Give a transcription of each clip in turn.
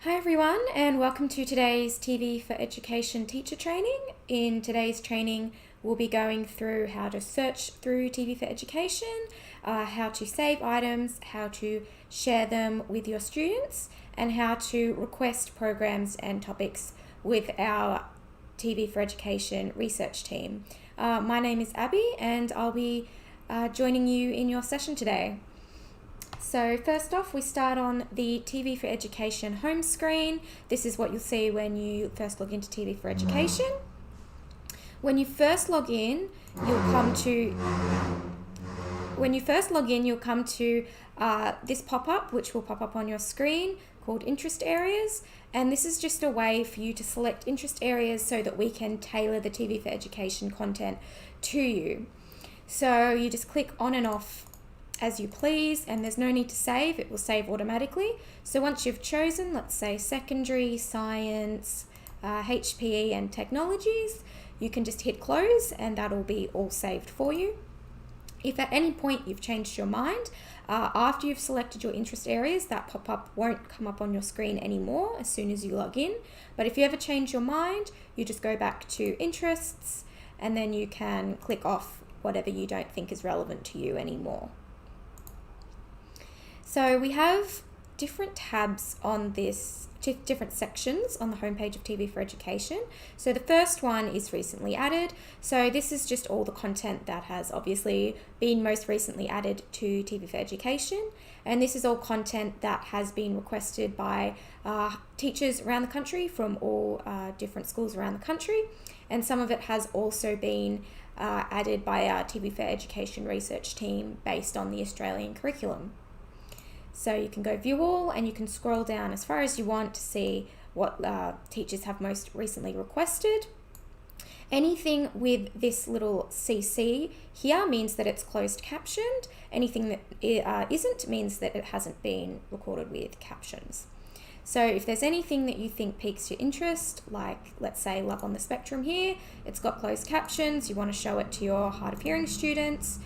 Hi everyone, and welcome to today's TV4Education teacher training. In today's training, we'll be going through how to search through TV4Education, how to save items, how to share them with your students, and how to request programs and topics with our TV4Education research team. My name is Abby, and I'll be joining you in your session today. So first off, we start on the TV4Education home screen. This is what you'll see when you first log into TV4Education. When you first log in, you'll come to this pop-up, which will pop up on your screen, called Interest Areas. And this is just a way for you to select interest areas so that we can tailor the TV4Education content to you. So you just click on and off as you please, and there's no need to save. It will save automatically. So once you've chosen, let's say secondary, science, HPE and technologies, you can just hit close and that'll be all saved for you. If at any point you've changed your mind, after you've selected your interest areas, that pop-up won't come up on your screen anymore as soon as you log in. But if you ever change your mind, you just go back to interests and then you can click off whatever you don't think is relevant to you anymore. So we have different tabs on this, different sections on the homepage of TV4Education. So the first one is recently added. So this is just all the content that has obviously been most recently added to TV4Education. And this is all content that has been requested by teachers around the country from all different schools around the country. And some of it has also been added by our TV4Education research team based on the Australian curriculum. So you can go view all and you can scroll down as far as you want to see what teachers have most recently requested. Anything with this little CC here means that it's closed captioned. Anything that isn't means that it hasn't been recorded with captions. So if there's anything that you think piques your interest, like let's say Love on the Spectrum here, it's got closed captions, you want to show it to your hard of hearing students.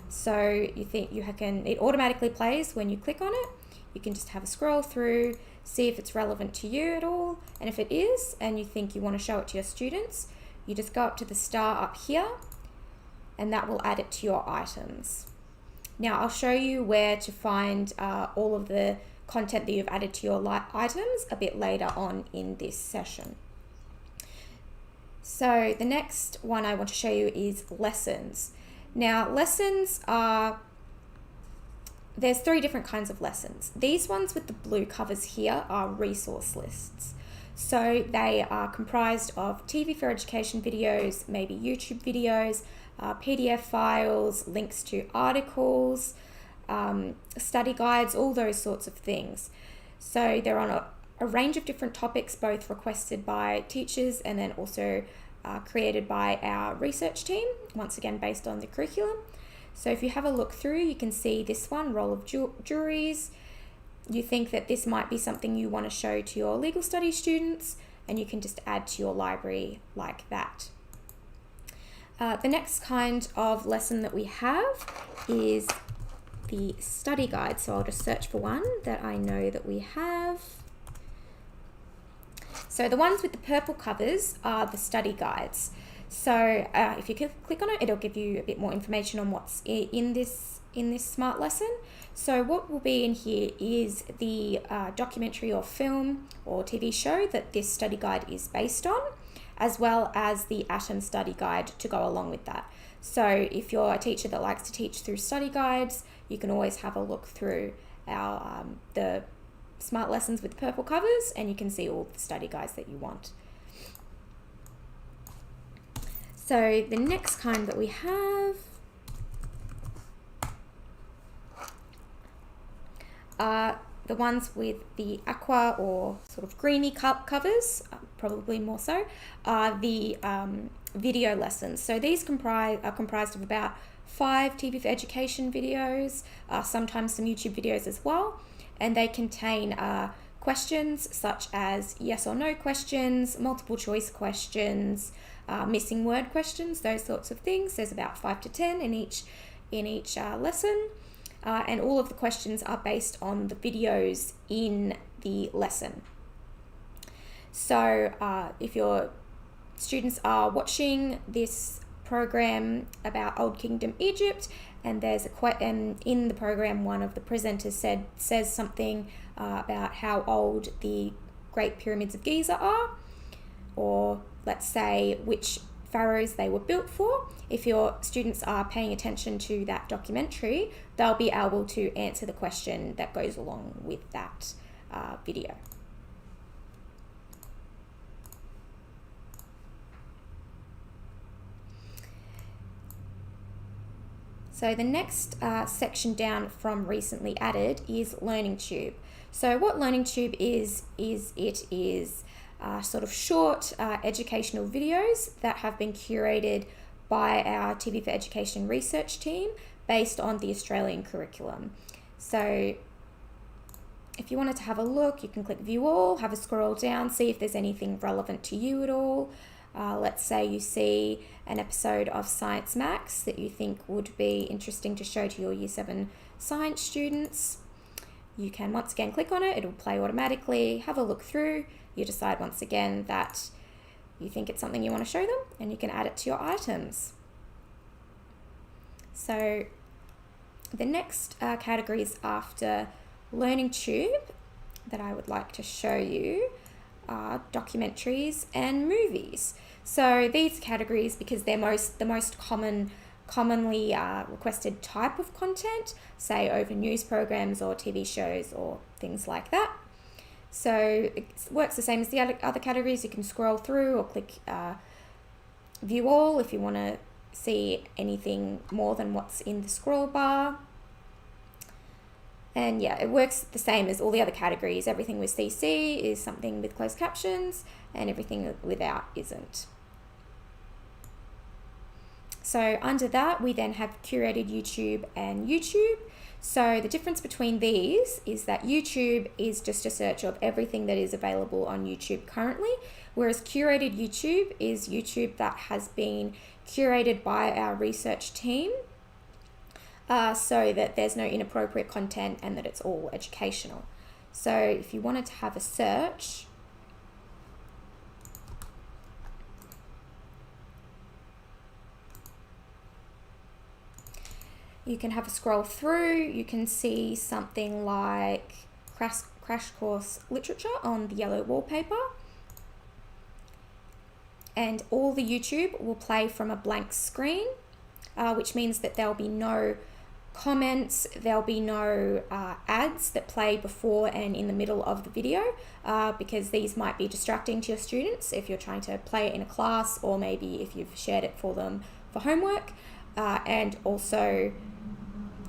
So you think it automatically plays when you click on it. You can just have a scroll through, see if it's relevant to you at all. And if it is, and you think you want to show it to your students, you just go up to the star up here and that will add it to your items. Now I'll show you where to find all of the content that you've added to your items a bit later on in this session. So the next one I want to show you is lessons. Now, lessons there's three different kinds of lessons. These ones with the blue covers here are resource lists. So they are comprised of TV4Education videos, maybe YouTube videos, PDF files, links to articles, study guides, all those sorts of things. So they're on a range of different topics, both requested by teachers and then also created by our research team, once again based on the curriculum. So if you have a look through, you can see this one, role of juries. You think that this might be something you want to show to your legal studies students, and you can just add to your library like that. The next kind of lesson that we have is the study guide. So I'll just search for one that I know that we have. So the ones with the purple covers are the study guides. So if you click on it, it'll give you a bit more information on what's in this smart lesson. So what will be in here is the documentary or film or TV show that this study guide is based on, as well as the Atom study guide to go along with that. So if you're a teacher that likes to teach through study guides, you can always have a look through our the smart lessons with purple covers and you can see all the study guides that you want. So the next kind that we have are the ones with the aqua or sort of greeny covers, probably more so, are the video lessons. So these are comprised of about 5 TV4Education videos, sometimes some YouTube videos as well. And they contain questions such as yes or no questions, multiple choice questions, missing word questions, those sorts of things. There's about 5 to 10 in each lesson. And all of the questions are based on the videos in the lesson. So if your students are watching this program about Old Kingdom Egypt, and there's and in the program one of the presenters says something about how old the Great Pyramids of Giza are, or let's say which pharaohs they were built for. If your students are paying attention to that documentary, they'll be able to answer the question that goes along with that video. So the next section down from recently added is Learning Tube. So what Learning Tube is sort of short educational videos that have been curated by our TV4Education research team based on the Australian curriculum. So if you wanted to have a look, you can click View All, have a scroll down, see if there's anything relevant to you at all. Let's say you see an episode of Science Max that you think would be interesting to show to your Year 7 science students. You can once again click on it, it'll play automatically, have a look through, you decide once again that you think it's something you want to show them, and you can add it to your items. So the next categories after Learning Tube that I would like to show you are documentaries and movies. So these categories, because they're the most commonly requested type of content, say over news programs or TV shows or things like that. So it works the same as the other categories. You can scroll through or click View All if you want to see anything more than what's in the scroll bar. And yeah, it works the same as all the other categories. Everything with CC is something with closed captions, and everything without isn't. So under that, we then have Curated YouTube and YouTube. So the difference between these is that YouTube is just a search of everything that is available on YouTube currently, whereas Curated YouTube is YouTube that has been curated by our research team, so that there's no inappropriate content and that it's all educational. So if you wanted to have a search, you can have a scroll through, you can see something like crash course literature on the yellow wallpaper, and all the YouTube will play from a blank screen, which means that there'll be no comments, there'll be no ads that play before and in the middle of the video, because these might be distracting to your students if you're trying to play it in a class, or maybe if you've shared it for them for homework, and also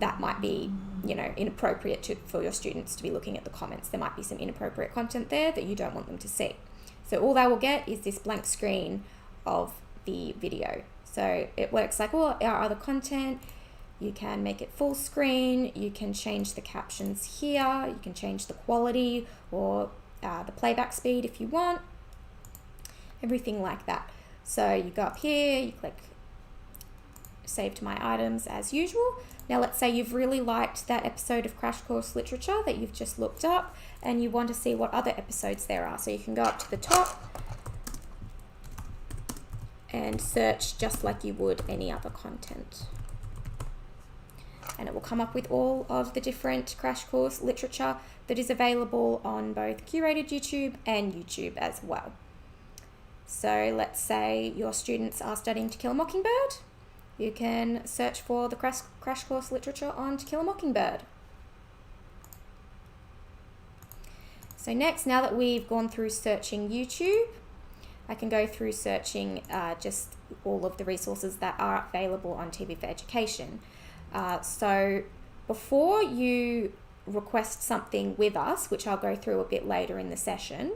that might be, inappropriate for your students to be looking at the comments. There might be some inappropriate content there that you don't want them to see. So all they will get is this blank screen of the video. So it works like all our other content. You can make it full screen, you can change the captions here, you can change the quality or the playback speed if you want, everything like that. So you go up here, you click Save to My Items as usual. Now let's say you've really liked that episode of Crash Course Literature that you've just looked up, and you want to see what other episodes there are. So you can go up to the top and search just like you would any other content. And it will come up with all of the different Crash Course literature that is available on both Curated YouTube and YouTube as well. So let's say your students are studying To Kill a Mockingbird. You can search for the Crash Course literature on To Kill a Mockingbird. So next, now that we've gone through searching YouTube, I can go through searching just all of the resources that are available on TV4Education. So before you request something with us, which I'll go through a bit later in the session,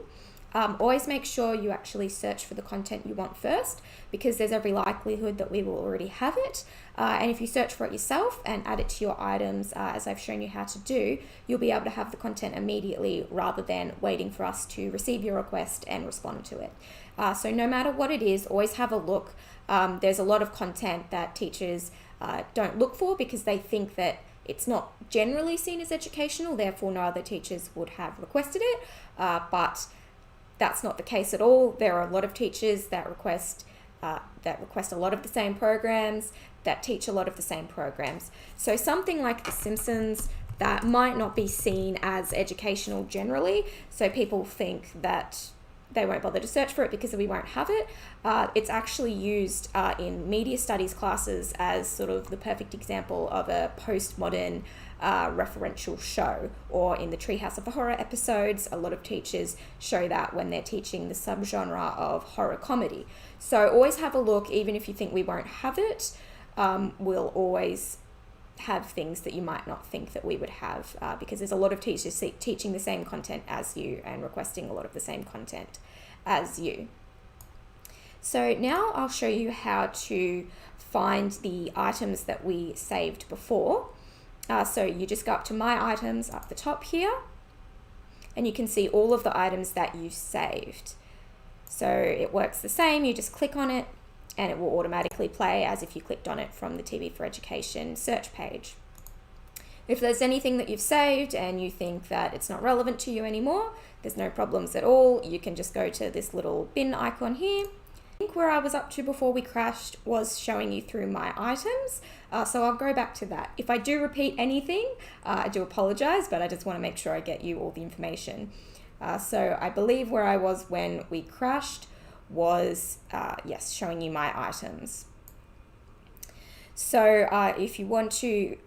always make sure you actually search for the content you want first, because there's every likelihood that we will already have it. And if you search for it yourself and add it to your items, as I've shown you how to do, you'll be able to have the content immediately rather than waiting for us to receive your request and respond to it. So no matter what it is, always have a look. There's a lot of content that teachers don't look for because they think that it's not generally seen as educational, therefore no other teachers would have requested it. But That's not the case at all. There are a lot of teachers that request a lot of the same programs, that teach a lot of the same programs. So something like The Simpsons, that might not be seen as educational generally, so people think that they won't bother to search for it because we won't have it. It's actually used in media studies classes as sort of the perfect example of a postmodern referential show, or in the Treehouse of Horror episodes, a lot of teachers show that when they're teaching the subgenre of horror comedy. So always have a look, even if you think we won't have it, we'll always have things that you might not think that we would have, because there's a lot of teachers teaching the same content as you and requesting a lot of the same content as you. So now I'll show you how to find the items that we saved before. So you just go up to My Items up the top here, and you can see all of the items that you saved. So it works the same, you just click on it and it will automatically play as if you clicked on it from the TV4Education search page. If there's anything that you've saved and you think that it's not relevant to you anymore, there's no problems at all. You can just go to this little bin icon here. I think where I was up to before we crashed was showing you through My Items, so I'll go back to that. If I do repeat anything, I do apologize, but I just want to make sure I get you all the information. So I believe where I was when we crashed was, yes, showing you My Items. So if you want to,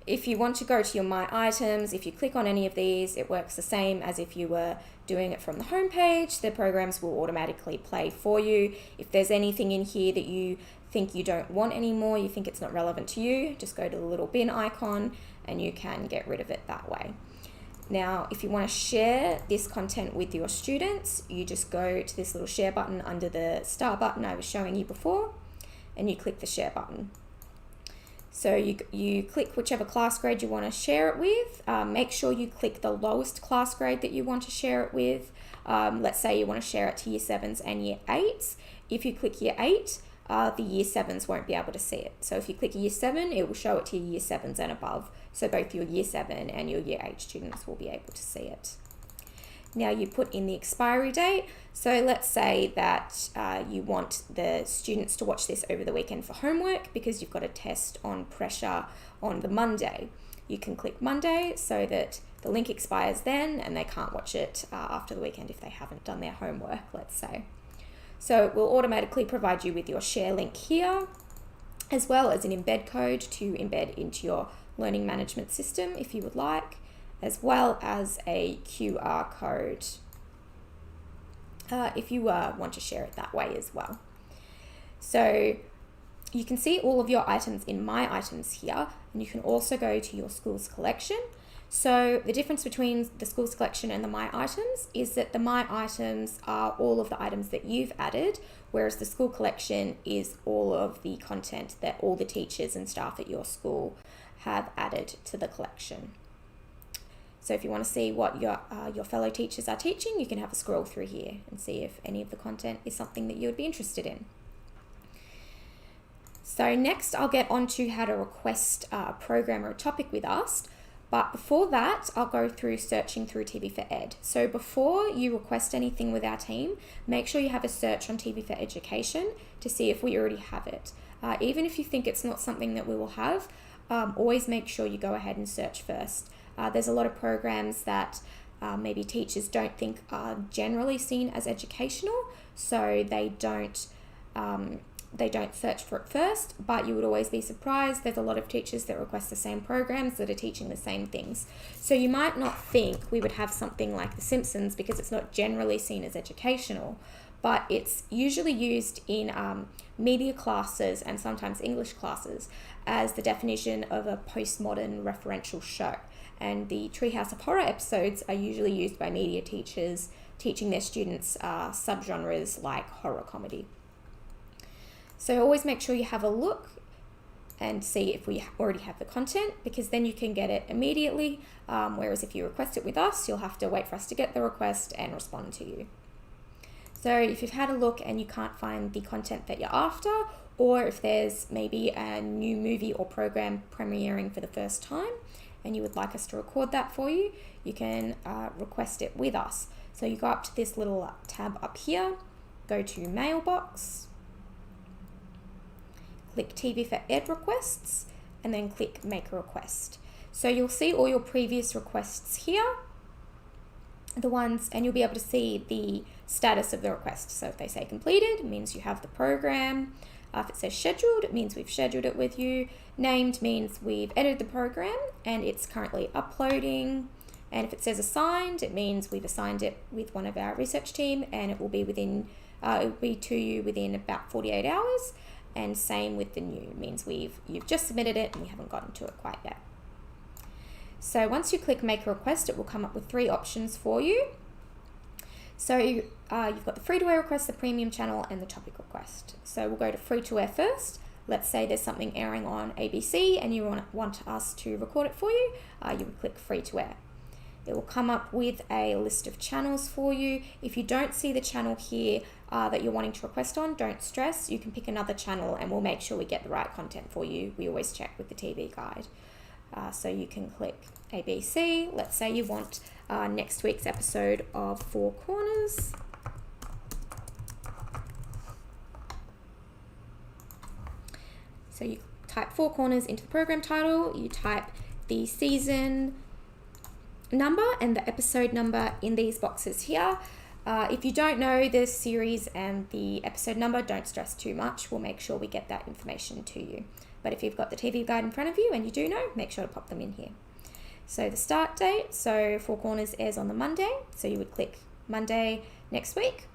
if you want to go to your My Items, if you click on any of these, it works the same as if you were doing it from the home page. The programs will automatically play for you. If there's anything in here that you think you don't want anymore, you think it's not relevant to you, just go to the little bin icon and you can get rid of it that way. Now, if you want to share this content with your students, you just go to this little share button under the star button I was showing you before, and you click the share button. So you click whichever class grade you want to share it with. Make sure you click the lowest class grade that you want to share it with. Let's say you want to share it to Year 7s and Year 8s. If you click Year 8, the Year 7s won't be able to see it. So if you click Year 7, it will show it to your Year 7s and above. So both your Year 7 and your Year 8 students will be able to see it. Now you put in the expiry date. So let's say that you want the students to watch this over the weekend for homework because you've got a test on pressure on the Monday. You can click Monday so that the link expires then and they can't watch it after the weekend if they haven't done their homework, let's say. So it will automatically provide you with your share link here, as well as an embed code to embed into your learning management system if you would like, as well as a QR code if you want to share it that way as well. So you can see all of your items in My Items here, and you can also go to your school's collection. So the difference between the school's collection and the My Items is that the My Items are all of the items that you've added, whereas the school collection is all of the content that all the teachers and staff at your school have added to the collection. So if you want to see what your fellow teachers are teaching, you can have a scroll through here and see if any of the content is something that you would be interested in. So next I'll get on to how to request a program or a topic with us. But before that, I'll go through searching through TV4Ed. So before you request anything with our team, make sure you have a search on TV4Education to see if we already have it. Even if you think it's not something that we will have, always make sure you go ahead and search first. There's a lot of programs that maybe teachers don't think are generally seen as educational, so they don't search for it first, but you would always be surprised. There's a lot of teachers that request the same programs that are teaching the same things. So you might not think we would have something like The Simpsons because it's not generally seen as educational, but it's usually used in media classes and sometimes English classes as the definition of a postmodern referential show. And the Treehouse of Horror episodes are usually used by media teachers teaching their students subgenres like horror comedy. So always make sure you have a look and see if we already have the content, because then you can get it immediately, whereas if you request it with us, you'll have to wait for us to get the request and respond to you. So if you've had a look and you can't find the content that you're after, or if there's maybe a new movie or program premiering for the first time and you would like us to record that for you, you can request it with us. So you go up to this little tab up here, go to Mailbox, click TV4Ed requests, and then click Make a Request. So you'll see all your previous requests here, and you'll be able to see the status of the request. So if they say completed, it means you have the program. If it says scheduled, it means we've scheduled it with you. Named means we've edited the program and it's currently uploading. And if it says assigned, it means we've assigned it with one of our research team, and it will be to you within about 48 hours. And same with the new, it means you've just submitted it and we haven't gotten to it quite yet. So once you click Make a Request, it will come up with 3 options for you. So you've got the free-to-air request, the premium channel, and the topic request. So we'll go to free-to-air first. Let's say there's something airing on ABC and you want us to record it for you. You would click free-to-air. It will come up with a list of channels for you. If you don't see the channel here that you're wanting to request on, don't stress. You can pick another channel and we'll make sure we get the right content for you. We always check with the TV guide. So you can click ABC. Let's say you want next week's episode of Four Corners. So you type Four Corners into the program title, you type the season number and the episode number in these boxes here. If you don't know the series and the episode number, don't stress too much. We'll make sure we get that information to you. But if you've got the TV guide in front of you and you do know, make sure to pop them in here. So the start date, so Four Corners airs on the Monday. So you would click Monday next week,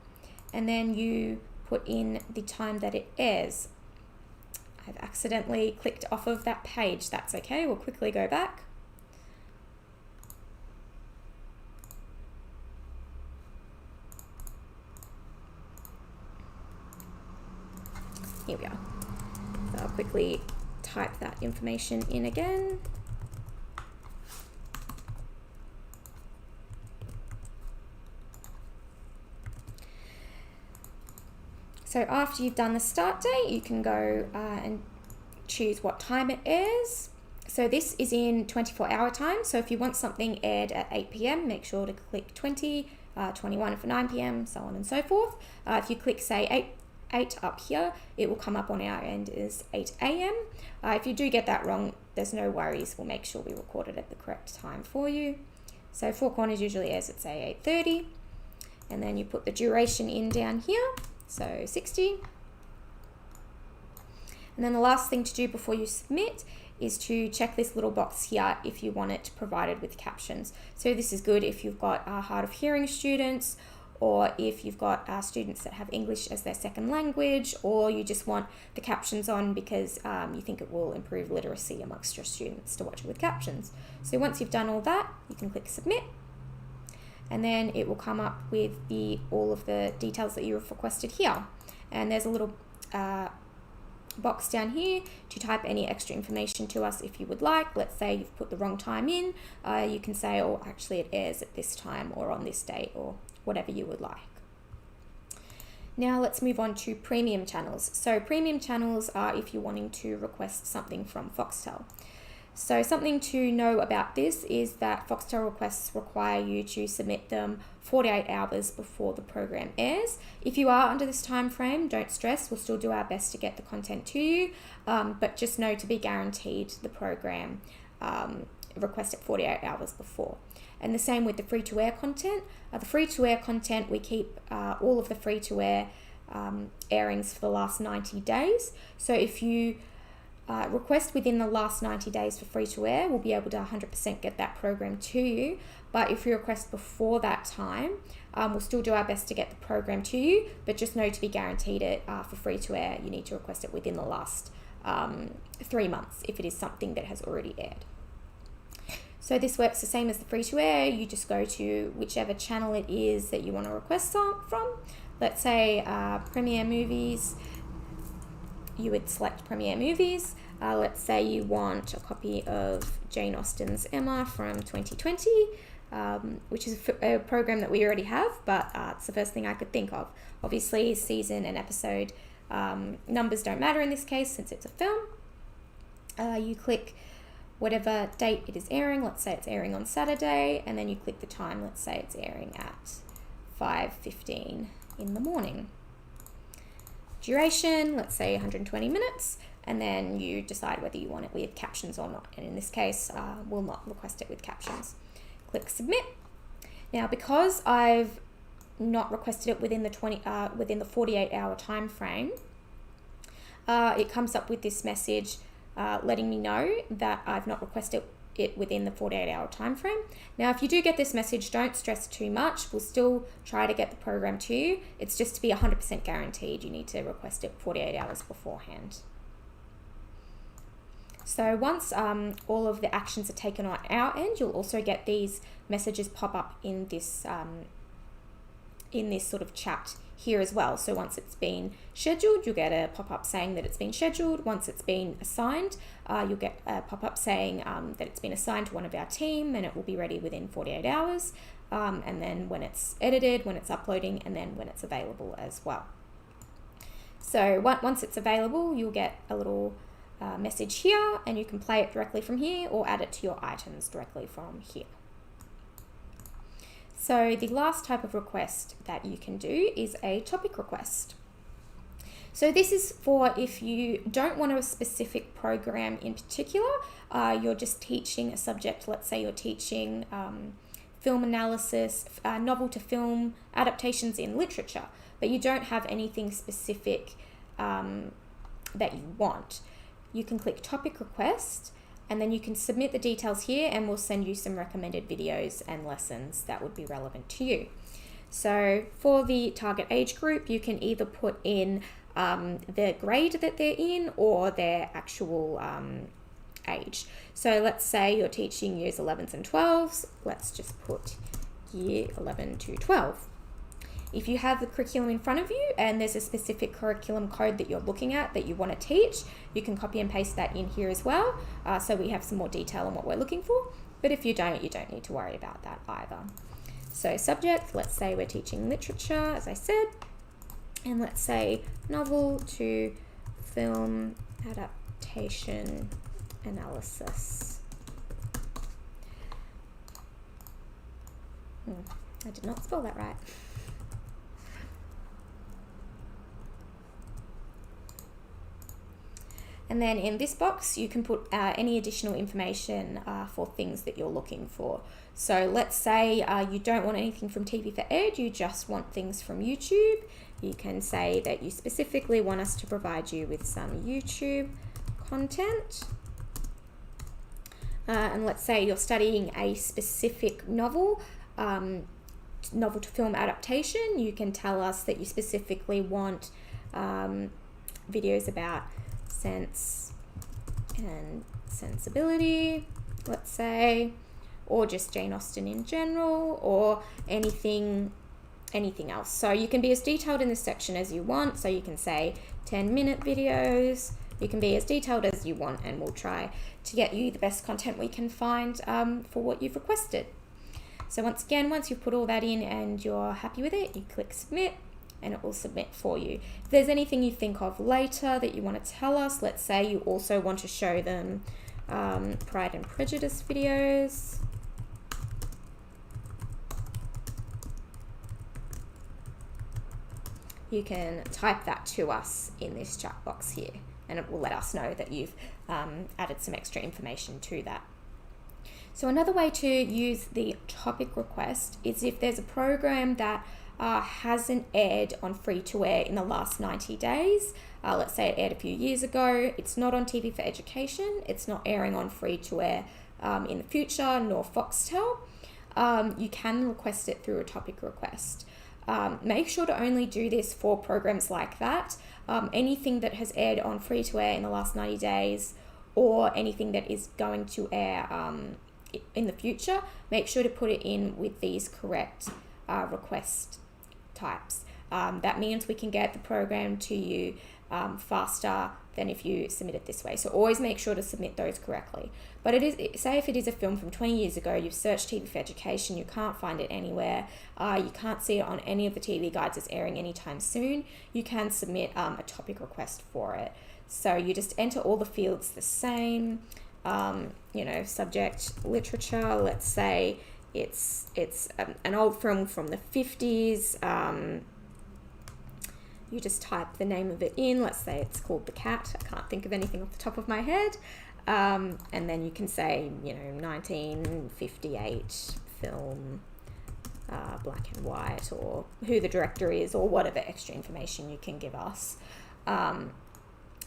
and then you put in the time that it airs. I've accidentally clicked off of that page. That's okay, we'll quickly go back. Here we are. So I'll quickly type that information in again. So after you've done the start date, you can go and choose what time it airs. So this is in 24-hour time. So if you want something aired at 8 p.m, make sure to click 20, 21 for 9 p.m, so on and so forth. If you click, say, 8 up here, it will come up on our end as 8 a.m. If you do get that wrong, there's no worries. We'll make sure we record it at the correct time for you. So Four Corners usually airs at, say, 8:30. And then you put the duration in down here, so 60. And then the last thing to do before you submit is to check this little box here if you want it provided with captions. So this is good if you've got hard of hearing students, or if you've got students that have English as their second language, or you just want the captions on because you think it will improve literacy amongst your students to watch it with captions. So once you've done all that, you can click submit, and then it will come up with all of the details that you have requested here. And there's a little box down here to type any extra information to us if you would like. Let's say you've put the wrong time in, you can say, oh, actually it airs at this time or on this date, or whatever you would like. Now let's move on to premium channels. So premium channels are if you're wanting to request something from Foxtel. So something to know about this is that Foxtel requests require you to submit them 48 hours before the program airs. If you are under this time frame, don't stress, we'll still do our best to get the content to you, but just know to be guaranteed the program request it 48 hours before. And the same with the free-to-air content. The free-to-air content, we keep all of the free-to-air airings for the last 90 days. So if you request within the last 90 days for free-to-air, we'll be able to 100% get that program to you. But if you request before that time, we'll still do our best to get the program to you, but just know to be guaranteed it for free-to-air, you need to request it within the last 3 months if it is something that has already aired. So this works the same as the free-to-air. You just go to whichever channel it is that you want to request from. Let's say Premiere Movies. You would select Premiere Movies. Let's say you want a copy of Jane Austen's Emma from 2020, which is a program that we already have, but it's the first thing I could think of. Obviously, season and episode numbers don't matter in this case since it's a film. You click whatever date it is airing. Let's say it's airing on Saturday, and then you click the time. Let's say it's airing at 5:15 in the morning. Duration, let's say 120 minutes, and then you decide whether you want it with captions or not. And in this case, we'll not request it with captions. Click submit. Now, because I've not requested it within the 48-hour time frame, it comes up with this message letting me know that I've not requested it within the 48-hour time frame. Now, if you do get this message, don't stress too much. We'll still try to get the program to you. It's just to be 100% guaranteed, you need to request it 48 hours beforehand. So once all of the actions are taken on our end, you'll also get these messages pop up in this sort of chat here as well. So once it's been scheduled, you'll get a pop-up saying that it's been scheduled. Once it's been assigned, you'll get a pop-up saying that it's been assigned to one of our team, and it will be ready within 48 hours. And then when it's edited, when it's uploading, and then when it's available as well. So once it's available, you'll get a little message here, and you can play it directly from here or add it to your items directly from here. So the last type of request that you can do is a topic request. So this is for if you don't want a specific program in particular, you're just teaching a subject. Let's say you're teaching film analysis, novel to film adaptations in literature, but you don't have anything specific that you want. You can click topic request, and then you can submit the details here, and we'll send you some recommended videos and lessons that would be relevant to you. So for the target age group, you can either put in the grade that they're in or their actual age. So let's say you're teaching years 11s and 12s. Let's just put year 11 to 12. If you have the curriculum in front of you and there's a specific curriculum code that you're looking at that you want to teach, you can copy and paste that in here as well, so we have some more detail on what we're looking for. But if you don't need to worry about that either. So subject, let's say we're teaching literature, as I said, and let's say novel to film adaptation analysis. I did not spell that right. And then in this box, you can put any additional information for things that you're looking for. So let's say you don't want anything from TV4Ed, you just want things from YouTube. You can say that you specifically want us to provide you with some YouTube content. And let's say you're studying a specific novel, novel to film adaptation. You can tell us that you specifically want videos about sense and sensibility, let's say, or just Jane Austen in general, or anything else. So you can be as detailed in this section as you want. So you can say 10-minute videos. You can be as detailed as you want, and we'll try to get you the best content we can find for what you've requested. So once you've put all that in and you're happy with it, you click submit, and it will submit for you. If there's anything you think of later that you want to tell us, let's say you also want to show them Pride and Prejudice videos. You can type that to us in this chat box here, and it will let us know that you've added some extra information to that. So another way to use the topic request is if there's a program that hasn't aired on free-to-air in the last 90 days. Let's say it aired a few years ago. It's not on TV4Education. It's not airing on free-to-air in the future, nor Foxtel. You can request it through a topic request. Make sure to only do this for programs like that. Anything that has aired on free-to-air in the last 90 days, or anything that is going to air in the future, make sure to put it in with these correct request types. That means we can get the program to you faster than if you submit it this way. So always make sure to submit those correctly. But say if it is a film from 20 years ago, you've searched TV4Education, you can't find it anywhere, you can't see it on any of the TV guides it's airing anytime soon, you can submit a topic request for it. So you just enter all the fields the same, you know, subject literature. Let's say it's an old film from the 50s. You just type the name of it in. Let's say it's called The Cat. I can't think of anything off the top of my head. And then you can say, you know, 1958 film, black and white, or who the director is, or whatever extra information you can give us.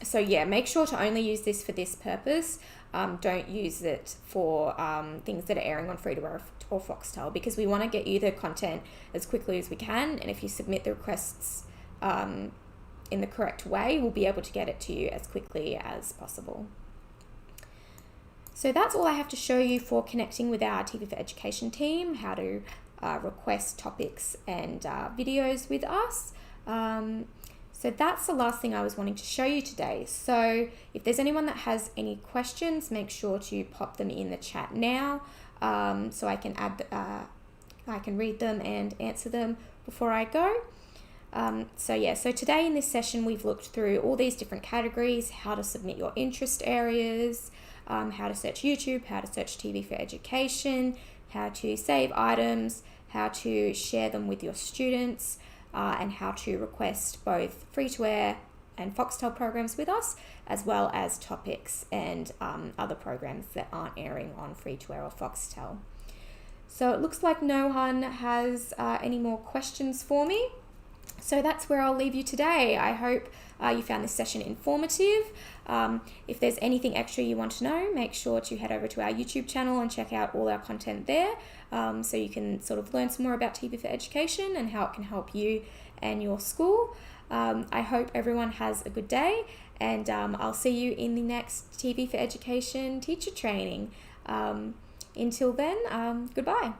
So yeah, make sure to only use this for this purpose. Don't use it for things that are airing on free-to-air or Foxtel, because we want to get you the content as quickly as we can. And if you submit the requests in the correct way, we'll be able to get it to you as quickly as possible. So that's all I have to show you for connecting with our TV4Education team, how to request topics and videos with us. So that's the last thing I was wanting to show you today. So if there's anyone that has any questions, make sure to pop them in the chat now, so I can I can read them and answer them before I go. So today in this session, we've looked through all these different categories, how to submit your interest areas, how to search YouTube, how to search TV4Education, how to save items, how to share them with your students, and how to request both free-to-air and Foxtel programs with us, as well as topics and other programs that aren't airing on free-to-air or Foxtel. So it looks like no one has any more questions for me. So that's where I'll leave you today. I hope you found this session informative. If there's anything extra you want to know, make sure to head over to our YouTube channel and check out all our content there, so you can sort of learn some more about TV4Education and how it can help you and your school. I hope everyone has a good day, and I'll see you in the next TV4Education teacher training. Until then, goodbye.